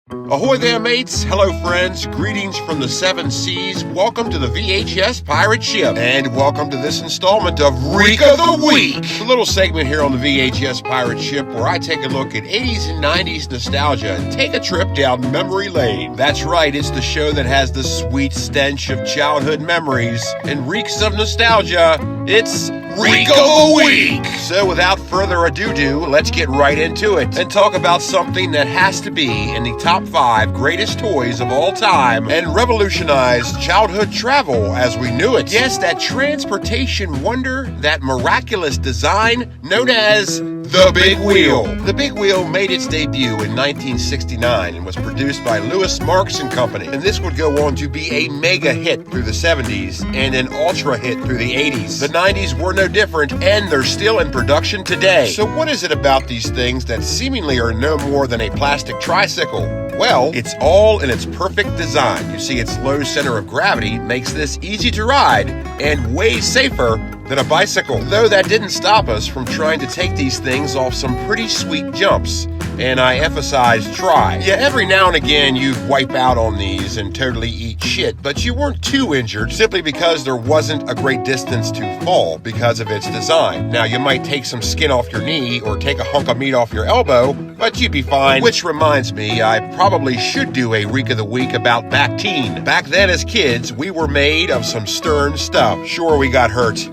Ahoy there, mates! Hello, friends. Greetings from the 7 seas. Welcome to the VHS Pirate Ship. And welcome to this installment of REEK of the Week. A little segment here on the VHS Pirate Ship where I take a look at 80s and 90s nostalgia and take a trip down memory lane. That's right, it's the show that has the sweet stench of childhood memories and reeks of nostalgia. It's REEK of the Week! So without further ado, let's get right into it and talk about something that has to be in the top 5 greatest toys of all time and revolutionized childhood travel as we knew it. Yes, that transportation wonder, that miraculous design known as the Big Wheel. The Big Wheel made its debut in 1969 and was produced by Lewis Marks and Company. And this would go on to be a mega hit through the 70s and an ultra hit through the 80s. The 90s were no different, and they're still in production today. So what is it about these things that seemingly are no more than a plastic tricycle? Well, it's all in its perfect design. You see, its low center of gravity makes this easy to ride and way safer than a bicycle. Though that didn't stop us from trying to take these things off some pretty sweet jumps. And I emphasize try. Yeah, every now and again you'd wipe out on these and totally eat shit, but you weren't too injured simply because there wasn't a great distance to fall because of its design. Now, you might take some skin off your knee or take a hunk of meat off your elbow, but you'd be fine. Which reminds me, I probably should do a REEK of the Week about back teen. Back then as kids, we were made of some stern stuff. Sure, we got hurt.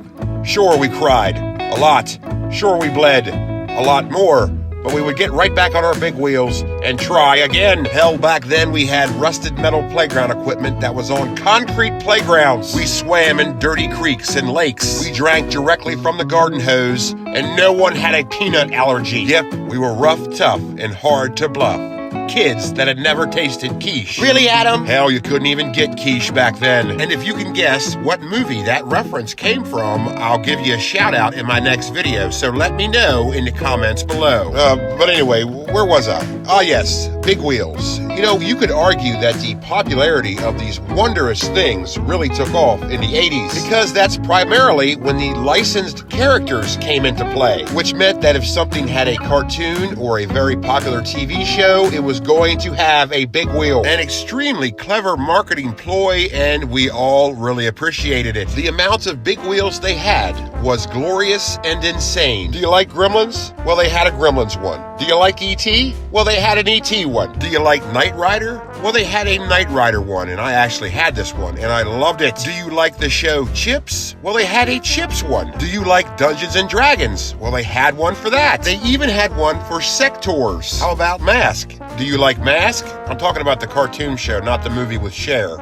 Sure, we cried. A lot. Sure, we bled. A lot more. But we would get right back on our big wheels and try again. Hell, back then we had rusted metal playground equipment that was on concrete playgrounds. We swam in dirty creeks and lakes. We drank directly from the garden hose, and no one had a peanut allergy. Yep, we were rough, tough, and hard to bluff. Kids that had never tasted quiche. Really, Adam? Hell, you couldn't even get quiche back then. And if you can guess what movie that reference came from, I'll give you a shout out in my next video, so let me know in the comments below. But anyway, where was I? Ah, yes, Big Wheels. You know, you could argue that the popularity of these wondrous things really took off in the 80s because that's primarily when the licensed characters came into play, which meant that if something had a cartoon or a very popular TV show, it was going to have a big wheel. An extremely clever marketing ploy, and we all really appreciated it. The amount of big wheels they had was glorious and insane. Do you like Gremlins? Well, they had a Gremlins one. Do you like E.T.? Well, they had an E.T. one. Do you like Knight Rider? Well, they had a Knight Rider one, and I actually had this one, and I loved it. Do you like the show Chips? Well, they had a Chips one. Do you like Dungeons and Dragons? Well, they had one for that. They even had one for Sectors. How about Mask? Do you like Mask? I'm talking about the cartoon show, not the movie with Cher.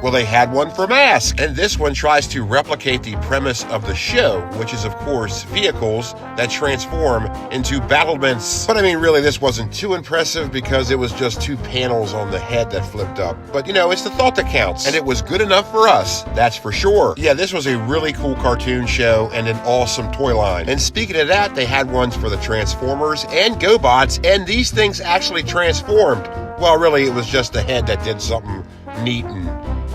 Well, they had one for Mask. And this one tries to replicate the premise of the show, which is, of course, vehicles that transform into battlements. But I mean, really, this wasn't too impressive because it was just 2 panels on the head that flipped up. But, you know, it's the thought that counts. And it was good enough for us, that's for sure. Yeah, this was a really cool cartoon show and an awesome toy line. And speaking of that, they had ones for the Transformers and GoBots, and these things actually transformed. Well, really, it was just the head that did something neat and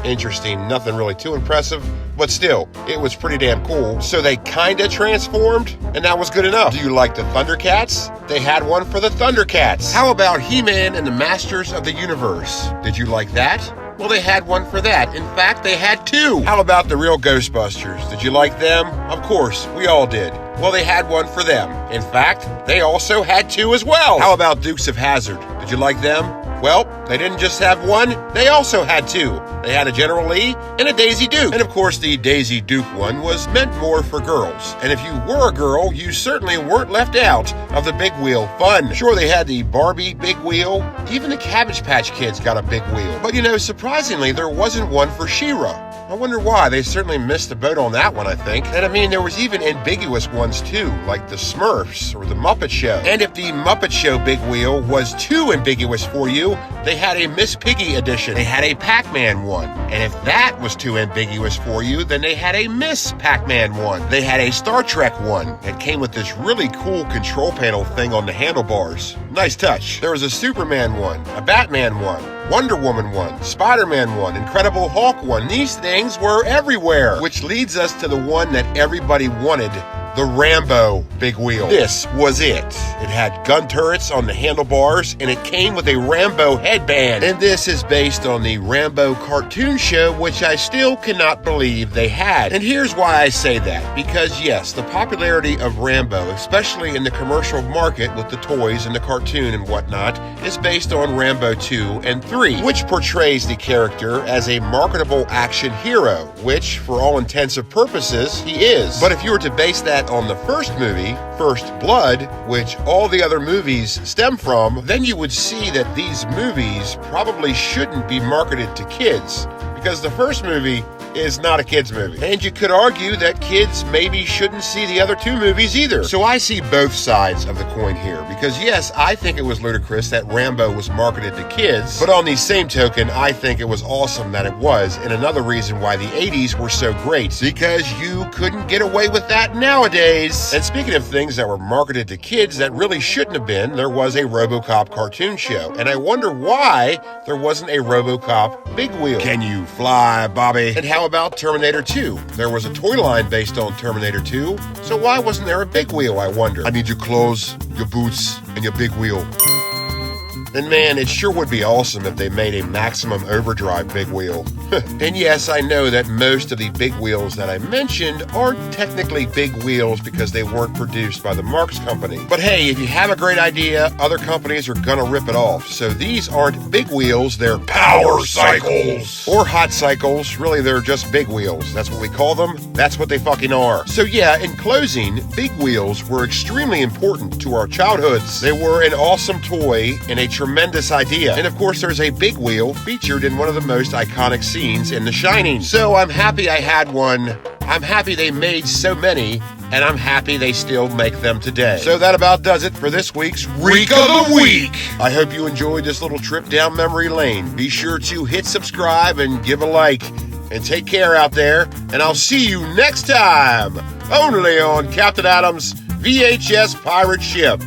interesting, nothing really too impressive, but still, it was pretty damn cool. So they kinda transformed, and that was good enough. Do you like the Thundercats? They had one for the Thundercats. How about He-Man and the Masters of the Universe? Did you like that? Well, they had one for that. In fact, they had 2. How about the real Ghostbusters? Did you like them? Of course, we all did. Well, they had one for them. In fact, they also had 2 as well. How about Dukes of Hazzard? Did you like them? Well, they didn't just have one, they also had 2. They had a General Lee and a Daisy Duke. And of course, the Daisy Duke one was meant more for girls. And if you were a girl, you certainly weren't left out of the Big Wheel fun. Sure, they had the Barbie Big Wheel. Even the Cabbage Patch Kids got a big wheel. But you know, surprisingly, there wasn't one for She-Ra. I wonder why. They certainly missed the boat on that one, I think. And I mean, there was even ambiguous ones too, like the Smurfs or the Muppet Show. And if the Muppet Show Big Wheel was too ambiguous for you, they had a Miss Piggy edition. They had a Pac-Man one. And if that was too ambiguous for you, then they had a Miss Pac-Man one. They had a Star Trek one that came with this really cool control panel thing on the handlebars. Nice touch. There was a Superman one, a Batman one, Wonder Woman one, Spider-Man one, Incredible Hulk one. These things were everywhere, which leads us to the one that everybody wanted the Rambo Big Wheel. This was it. It had gun turrets on the handlebars, and it came with a Rambo headband. And this is based on the Rambo cartoon show, which I still cannot believe they had. And here's why I say that. Because yes, the popularity of Rambo, especially in the commercial market with the toys and the cartoon and whatnot, is based on Rambo 2 and 3, which portrays the character as a marketable action hero, which, for all intents and purposes, he is. But if you were to base that on the first movie, First Blood, which all the other movies stem from, then you would see that these movies probably shouldn't be marketed to kids, because the first movie is not a kid's movie. And you could argue that kids maybe shouldn't see the other two movies either. So I see both sides of the coin here, because yes, I think it was ludicrous that Rambo was marketed to kids, but on the same token, I think it was awesome that it was, and another reason why the 80s were so great, because you couldn't get away with that nowadays. And speaking of things that were marketed to kids that really shouldn't have been, there was a RoboCop cartoon show, and I wonder why there wasn't a RoboCop Big Wheel. Can you fly, Bobby? And how about Terminator 2? There was a toy line based on Terminator 2, so why wasn't there a big wheel, I wonder? I need your clothes, your boots, and your big wheel. And man, it sure would be awesome if they made a maximum overdrive big wheel. And yes, I know that most of the big wheels that I mentioned aren't technically big wheels because they weren't produced by the Marx company. But hey, if you have a great idea, other companies are gonna rip it off. So these aren't big wheels, they're power cycles. Or hot cycles. Really, they're just big wheels. That's what we call them. That's what they fucking are. So yeah, in closing, big wheels were extremely important to our childhoods. They were an awesome toy and a tremendous idea. And of course, there's a big wheel featured in one of the most iconic scenes in The Shining. So I'm happy I had one. I'm happy they made so many, and I'm happy they still make them today. So that about does it for this week's REEK of the Week. I hope you enjoyed this little trip down memory lane. Be sure to hit subscribe and give a like. And take care out there, and I'll see you next time, only on Captain Adam's VHS Pirate Ship.